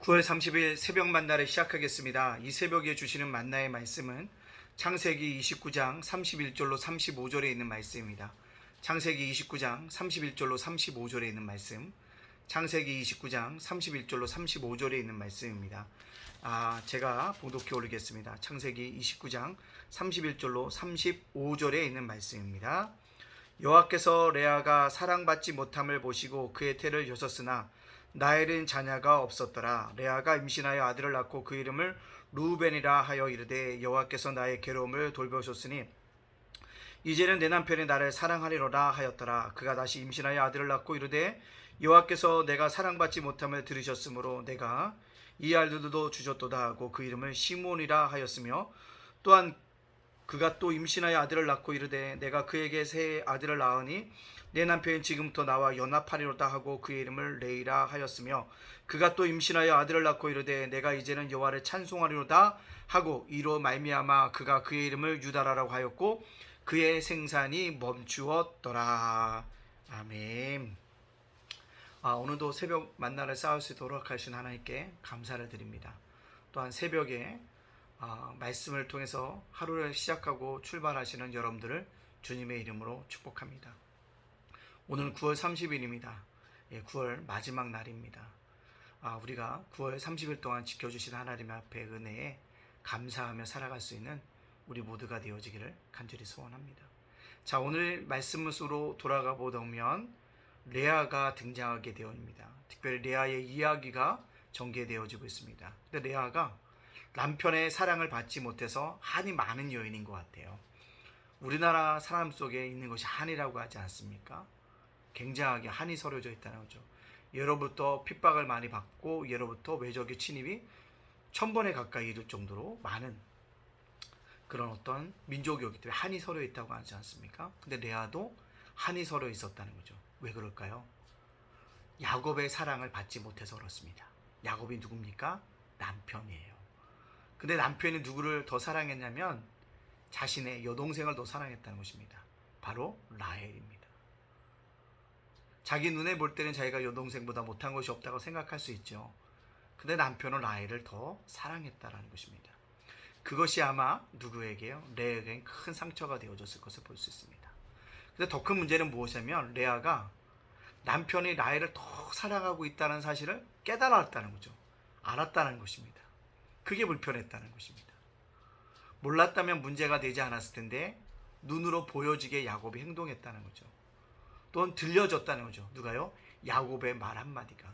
9월 30일 새벽 만나를 시작하겠습니다. 이 새벽에 주시는 만나의 말씀은 창세기 29장 31절로 35절에 있는 말씀입니다. 창세기 29장 31절로 35절에 있는 말씀. 창세기 29장 31절로 35절에 있는 말씀입니다. 제가 봉독해 올리겠습니다. 창세기 29장 31절로 35절에 있는 말씀입니다. 여호와께서 레아가 사랑받지 못함을 보시고 그의 태를 여셨으나 라헬은 자녀가 없었더라. 레아가 임신하여 아들을 낳고 그 이름을 루벤이라 하여 이르되 여호와께서 나의 괴로움을 돌보셨으니 이제는 내 남편이 나를 사랑하리로라 하였더라. 그가 다시 임신하여 아들을 낳고 이르되 여호와께서 내가 사랑받지 못함을 들으셨으므로 내가 이 아들도 주셨도다 하고 그 이름을 시몬이라 하였으며 또한 그가 또 임신하여 아들을 낳고 이르되 내가 그에게 새 아들을 낳으니 내 남편이 지금부터 나와 연합하리로다 하고 그의 이름을 레이라 하였으며 그가 또 임신하여 아들을 낳고 이르되 내가 이제는 여호와를 찬송하리로다 하고 이로 말미암아 그가 그의 이름을 유다라라고 하였고 그의 생산이 멈추었더라. 아멘. 오늘도 새벽 만나를 쌓을 수 있도록 하신 하나님께 감사를 드립니다. 또한 새벽에 말씀을 통해서 하루를 시작하고 출발하시는 여러분들을 주님의 이름으로 축복합니다. 오늘 9월 30일입니다. 9월 마지막 날입니다. 우리가 9월 30일 동안 지켜주신 하나님 앞에 은혜에 감사하며 살아갈 수 있는 우리 모두가 되어지기를 간절히 소원합니다. 자, 오늘 말씀으로 돌아가 보면 레아가 등장하게 되어입니다. 특별히 레아의 이야기가 전개되어지고 있습니다. 근데 레아가 남편의 사랑을 받지 못해서 한이 많은 여인인 것 같아요. 우리나라 사람 속에 있는 것이 한이라고 하지 않습니까? 굉장하게 한이 서려져 있다는 거죠. 예로부터 핍박을 많이 받고 예로부터 외적의 침입이 1000번에 가까이 이를 정도로 많은 그런 어떤 민족이었기 때문에 한이 서려 있다고 하지 않습니까? 근데 레아도 한이 서려 있었다는 거죠. 왜 그럴까요? 야곱의 사랑을 받지 못해서 그렇습니다. 야곱이 누굽니까? 남편이에요. 근데 남편이 누구를 더 사랑했냐면 자신의 여동생을 더 사랑했다는 것입니다. 바로 라헬입니다. 자기 눈에 볼 때는 자기가 여동생보다 못한 것이 없다고 생각할 수 있죠. 근데 남편은 라헬을 더 사랑했다는 것입니다. 그것이 아마 누구에게요? 레아에겐 큰 상처가 되어졌을 것을 볼 수 있습니다. 근데 더 큰 문제는 무엇이냐면 레아가 남편이 라헬을 더 사랑하고 있다는 사실을 깨달았다는 거죠. 알았다는 것입니다. 그게 불편했다는 것입니다. 몰랐다면 문제가 되지 않았을 텐데 눈으로 보여지게 야곱이 행동했다는 거죠. 또는 들려졌다는 거죠. 누가요? 야곱의 말 한마디가.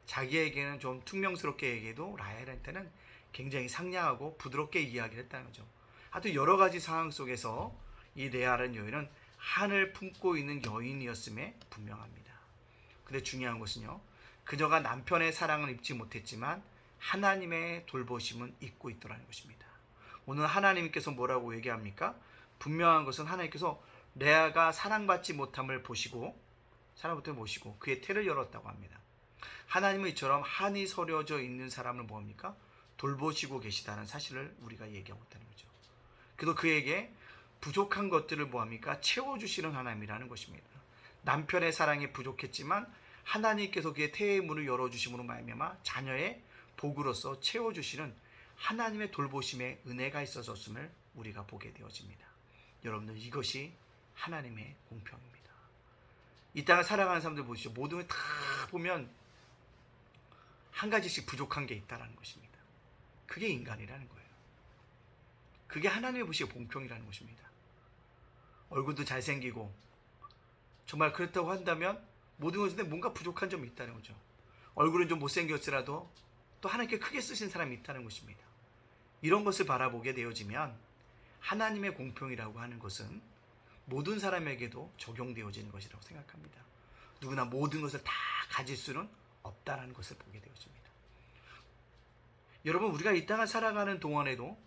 자기에게는 좀 퉁명스럽게 얘기해도 라헬한테는 굉장히 상냥하고 부드럽게 이야기를 했다는 거죠. 하여튼 여러 가지 상황 속에서 이 레아라는 여인은 한을 품고 있는 여인이었음에 분명합니다. 근데 중요한 것은요. 그녀가 남편의 사랑을 입지 못했지만 하나님의 돌보심은 잊고 있더라는 것입니다. 오늘 하나님께서 뭐라고 얘기합니까? 분명한 것은 하나님께서 레아가 사랑받지 못함을 보시고 그의 태를 열었다고 합니다. 하나님은 이처럼 한이 서려져 있는 사람을 뭐합니까? 돌보시고 계시다는 사실을 우리가 얘기하고 있다는 거죠. 그래서 그에게 부족한 것들을 뭐합니까? 채워주시는 하나님이라는 것입니다. 남편의 사랑이 부족했지만 하나님께서 그의 태의 문을 열어주심으로 말미암아 자녀의 복으로서 채워주시는 하나님의 돌보심의 은혜가 있어졌음을 우리가 보게 되어집니다. 여러분들 이것이 하나님의 공평입니다. 이 땅을 살아가는 사람들 보시죠. 모든 걸 다 보면 한 가지씩 부족한 게 있다는 것입니다. 그게 인간이라는 거예요. 그게 하나님의 보시기에 공평이라는 것입니다. 얼굴도 잘생기고 정말 그렇다고 한다면 모든 것인데 뭔가 부족한 점이 있다는 거죠. 얼굴은 좀 못생겼더라도 또 하나님께 크게 쓰신 사람이 있다는 것입니다. 이런 것을 바라보게 되어지면 하나님의 공평이라고 하는 것은 모든 사람에게도 적용되어지는 것이라고 생각합니다. 누구나 모든 것을 다 가질 수는 없다는 것을 보게 되어집니다. 여러분 우리가 이 땅을 살아가는 동안에도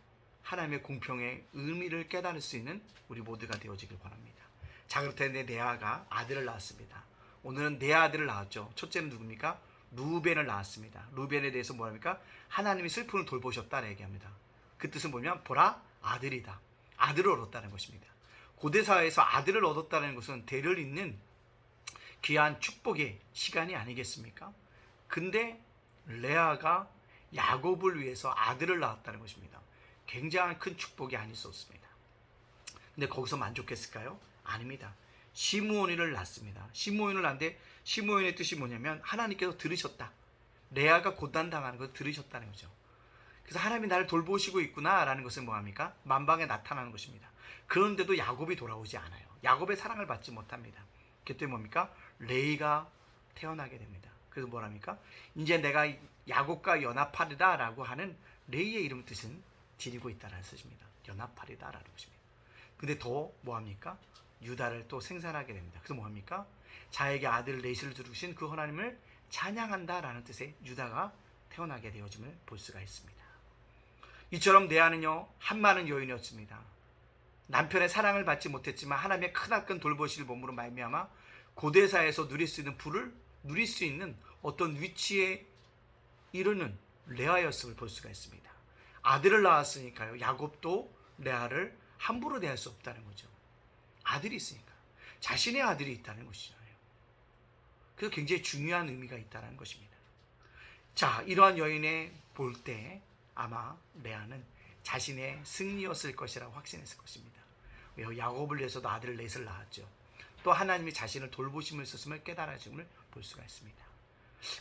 하나님의 공평의 의미를 깨달을 수 있는 우리 모두가 되어지길 바랍니다. 자, 그렇다는데 레아가 아들을 낳았습니다. 오늘은 네 아들을 낳았죠. 첫째는 누굽니까? 루벤을 낳았습니다. 루벤에 대해서 뭐랍니까? 하나님이 슬픔을 돌보셨다 얘기합니다. 그 뜻은 뭐냐면 보라 아들이다. 아들을 얻었다는 것입니다. 고대사회에서 아들을 얻었다는 것은 대를 잇는 귀한 축복의 시간이 아니겠습니까? 근데 레아가 야곱을 위해서 아들을 낳았다는 것입니다. 굉장한 큰 축복이 아닐 수 없습니다. 근데 거기서 만족했을까요? 아닙니다. 시므온이를 낳습니다. 시므온을 낳는데 시므온의 뜻이 뭐냐면 하나님께서 들으셨다. 레아가 고난당하는 것을 들으셨다는 거죠. 그래서 하나님이 나를 돌보시고 있구나라는 것은 뭐합니까? 만방에 나타나는 것입니다. 그런데도 야곱이 돌아오지 않아요. 야곱의 사랑을 받지 못합니다. 그때 때문에 뭡니까? 레이가 태어나게 됩니다. 그래서 뭐랍니까? 이제 내가 야곱과 연합하리다 라고 하는 레이의 이름 뜻은 지니고 있다는 뜻입니다. 연합하리다 라는 것입니다. 근데 더 뭐합니까? 유다를 또 생산하게 됩니다. 그래서 뭐합니까? 자에게 아들 넷을 두르신 그 하나님을 찬양한다 라는 뜻의 유다가 태어나게 되어짐을 볼 수가 있습니다. 이처럼 레아는요, 한많은 여인이었습니다. 남편의 사랑을 받지 못했지만 하나님의 크나큰 돌보실 몸으로 말미암아 고대사에서 누릴 수 있는 부를 누릴 수 있는 어떤 위치에 이르는 레아였음을 볼 수가 있습니다. 아들을 낳았으니까요, 야곱도 레아를 함부로 대할 수 없다는 거죠. 아들이 있으니까. 자신의 아들이 있다는 것이잖아요. 그래서 굉장히 중요한 의미가 있다는 것입니다. 자, 이러한 여인의 볼 때 아마 레아는 자신의 승리였을 것이라고 확신했을 것입니다. 왜요? 야곱을 위해서도 아들 넷을 낳았죠. 또 하나님이 자신을 돌보심을 썼음을 깨달아짐을 볼 수가 있습니다.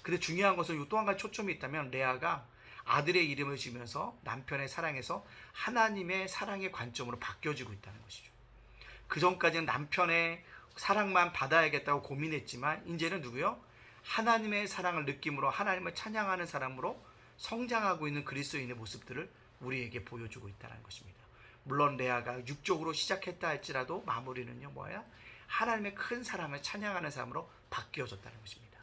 근데 중요한 것은 또 한 가지 초점이 있다면 레아가 아들의 이름을 지면서 남편의 사랑에서 하나님의 사랑의 관점으로 바뀌어지고 있다는 것이죠. 그 전까지는 남편의 사랑만 받아야겠다고 고민했지만 이제는 누구요? 하나님의 사랑을 느낌으로 하나님을 찬양하는 사람으로 성장하고 있는 그리스도인의 모습들을 우리에게 보여주고 있다는 것입니다. 물론 레아가 육적으로 시작했다 할지라도 마무리는요 뭐야? 하나님의 큰 사랑을 찬양하는 사람으로 바뀌어졌다는 것입니다.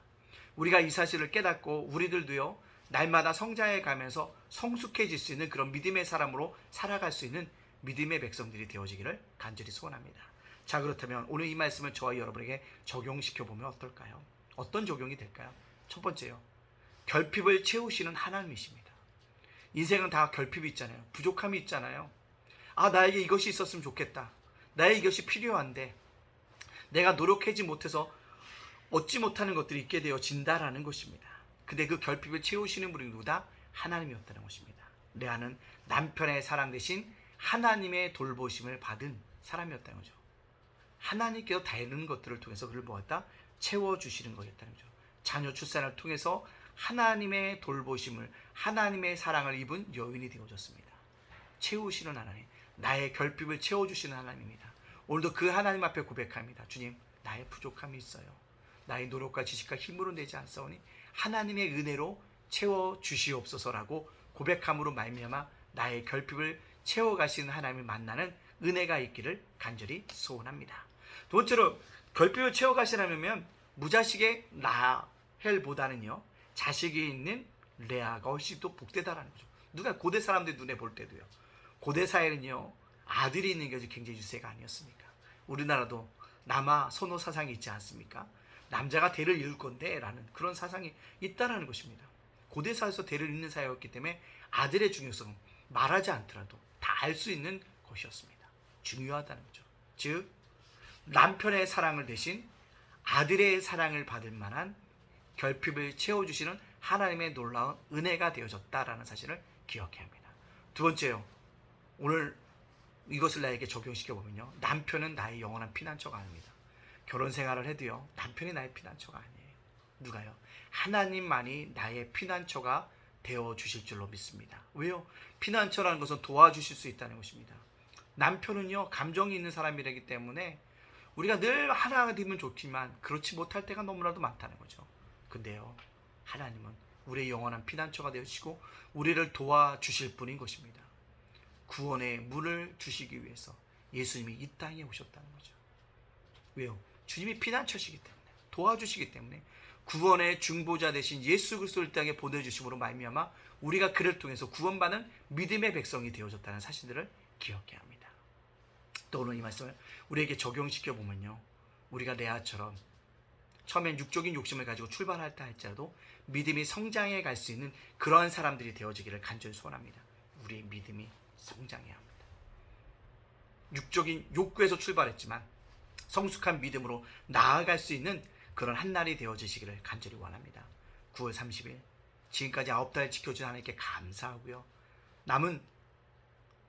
우리가 이 사실을 깨닫고 우리들도요 날마다 성장해 가면서 성숙해질 수 있는 그런 믿음의 사람으로 살아갈 수 있는 믿음의 백성들이 되어지기를 간절히 소원합니다. 자, 그렇다면 오늘 이 말씀을 저와 여러분에게 적용시켜보면 어떨까요? 어떤 적용이 될까요? 첫 번째요, 결핍을 채우시는 하나님이십니다. 인생은 다 결핍이 있잖아요. 부족함이 있잖아요. 아, 나에게 이것이 있었으면 좋겠다. 나에게 이것이 필요한데 내가 노력하지 못해서 얻지 못하는 것들이 있게 되어진다라는 것입니다. 근데 그 결핍을 채우시는 분이 누구다? 하나님이었다는 것입니다. 레아는 남편의 사랑 대신 하나님의 돌보심을 받은 사람이었다는 거죠. 하나님께서 다른 것들을 통해서 그를 보았다? 채워주시는 거였다는 거죠. 자녀 출산을 통해서 하나님의 돌보심을, 하나님의 사랑을 입은 여인이 되어졌습니다. 채우시는 하나님, 나의 결핍을 채워주시는 하나님입니다. 오늘도 그 하나님 앞에 고백합니다. 주님, 나의 부족함이 있어요. 나의 노력과 지식과 힘으로 내지 않사오니 하나님의 은혜로 채워주시옵소서라고 고백함으로 말미암아 나의 결핍을 채워가시는 하나님을 만나는 은혜가 있기를 간절히 소원합니다. 두 번째로, 결핍을 채워가시려면 무자식의 라헬보다는요 자식이 있는 레아가 훨씬 더 복되다라는 거죠. 누가 고대 사람들 눈에 볼 때도요, 고대 사회는요 아들이 있는 것이 굉장히 유세가 아니었습니까? 우리나라도 남아 선호 사상이 있지 않습니까? 남자가 대를 이을 건데 라는 그런 사상이 있다라는 것입니다. 고대 사회에서 대를 잇는 사회였기 때문에 아들의 중요성은 말하지 않더라도 다 알 수 있는 것이었습니다. 중요하다는 거죠. 즉 남편의 사랑을 대신 아들의 사랑을 받을 만한 결핍을 채워주시는 하나님의 놀라운 은혜가 되어졌다라는 사실을 기억해야 합니다. 두 번째요, 오늘 이것을 나에게 적용시켜보면요, 남편은 나의 영원한 피난처가 아닙니다. 결혼 생활을 해도요 남편이 나의 피난처가 아니에요. 누가요? 하나님만이 나의 피난처가 되어주실 줄로 믿습니다. 왜요? 피난처라는 것은 도와주실 수 있다는 것입니다. 남편은요 감정이 있는 사람이라기 때문에 우리가 늘 하나가 되면 좋지만 그렇지 못할 때가 너무나도 많다는 거죠. 근데요 하나님은 우리의 영원한 피난처가 되시고 우리를 도와주실 분인 것입니다. 구원의 문을 주시기 위해서 예수님이 이 땅에 오셨다는 거죠. 왜요? 주님이 피난처시기 때문에, 도와주시기 때문에 구원의 중보자 되신 예수 그리스도를 땅에 보내주심으로 말미암아 우리가 그를 통해서 구원받는 믿음의 백성이 되어졌다는 사실들을 기억해야 합니다. 또 오늘 이 말씀을 우리에게 적용시켜 보면요, 우리가 레아처럼 처음엔 육적인 욕심을 가지고 출발할 때 할지라도 믿음이 성장해 갈 수 있는 그러한 사람들이 되어지기를 간절히 소원합니다. 우리의 믿음이 성장해야 합니다. 육적인 욕구에서 출발했지만 성숙한 믿음으로 나아갈 수 있는 그런 한날이 되어지시기를 간절히 원합니다. 9월 30일 지금까지 9달 지켜준 하나님께 감사하고요. 남은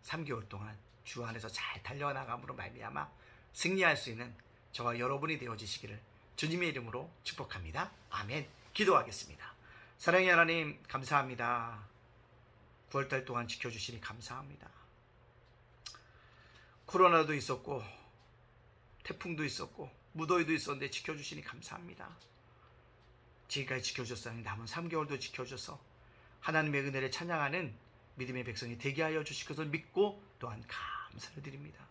3개월 동안 주 안에서 잘 달려나감으로 말미암아 승리할 수 있는 저와 여러분이 되어지시기를 주님의 이름으로 축복합니다. 아멘. 기도하겠습니다. 사랑의 하나님 감사합니다. 9월달 동안 지켜주시니 감사합니다. 코로나도 있었고 태풍도 있었고 무더위도 있었는데 지켜주시니 감사합니다. 지금까지 지켜주셨사니 남은 3개월도 지켜주셔서 하나님의 은혜를 찬양하는 믿음의 백성이 되게 하여 주실 것을 믿고 또한 감사를 드립니다.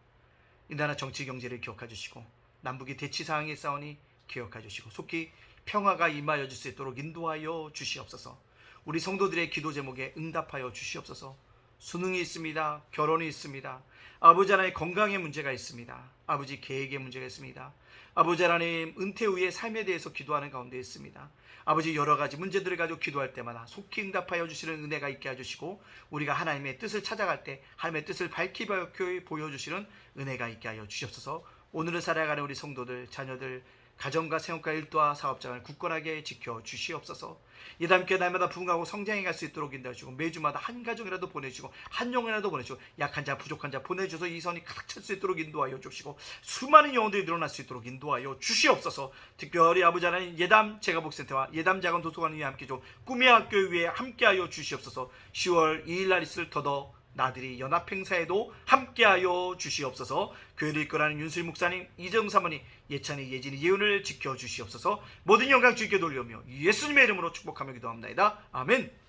이 나라 정치 경제를 기억해 주시고 남북이 대치 상황에 싸우니 기억해 주시고 속히 평화가 임하여 줄 수 있도록 인도하여 주시옵소서. 우리 성도들의 기도 제목에 응답하여 주시옵소서. 수능이 있습니다. 결혼이 있습니다. 아버지 하나님 건강의 문제가 있습니다. 아버지 계획의 문제가 있습니다. 아버지 하나님 은퇴 후의 삶에 대해서 기도하는 가운데 있습니다. 아버지 여러 가지 문제들을 가지고 기도할 때마다 속히 응답하여 주시는 은혜가 있게 해주시고 우리가 하나님의 뜻을 찾아갈 때 하나님의 뜻을 밝히 보여주시는 은혜가 있게 하여 주시옵소서. 오늘을 살아가는 우리 성도들 자녀들 가정과 생업과 일도와 사업장을 굳건하게 지켜 주시옵소서. 예담께 날마다 부흥하고 성장해 갈 수 있도록 인도하시고 매주마다 한 가정이라도 보내주시고 한 영혼이라도 보내주시고 약한 자 부족한 자 보내주셔서 이 선이 가득 찰 수 있도록 인도하여 주시고 수많은 영혼들이 늘어날 수 있도록 인도하여 주시옵소서. 특별히 아버지 하나님 예담 제가복센터와 예담 작은 도서관을 위해 함께 좀 꿈의 학교 위에 함께하여 주시옵소서. 10월 2일 날 있을 더더 나들이 연합행사에도 함께하여 주시옵소서. 교회를 이끌어가는 윤수리 목사님, 이정 사모님, 예찬이, 예진이, 예은을 지켜주시옵소서. 모든 영광 주께 돌려오며 예수님의 이름으로 축복하며 기도합니다. 아멘.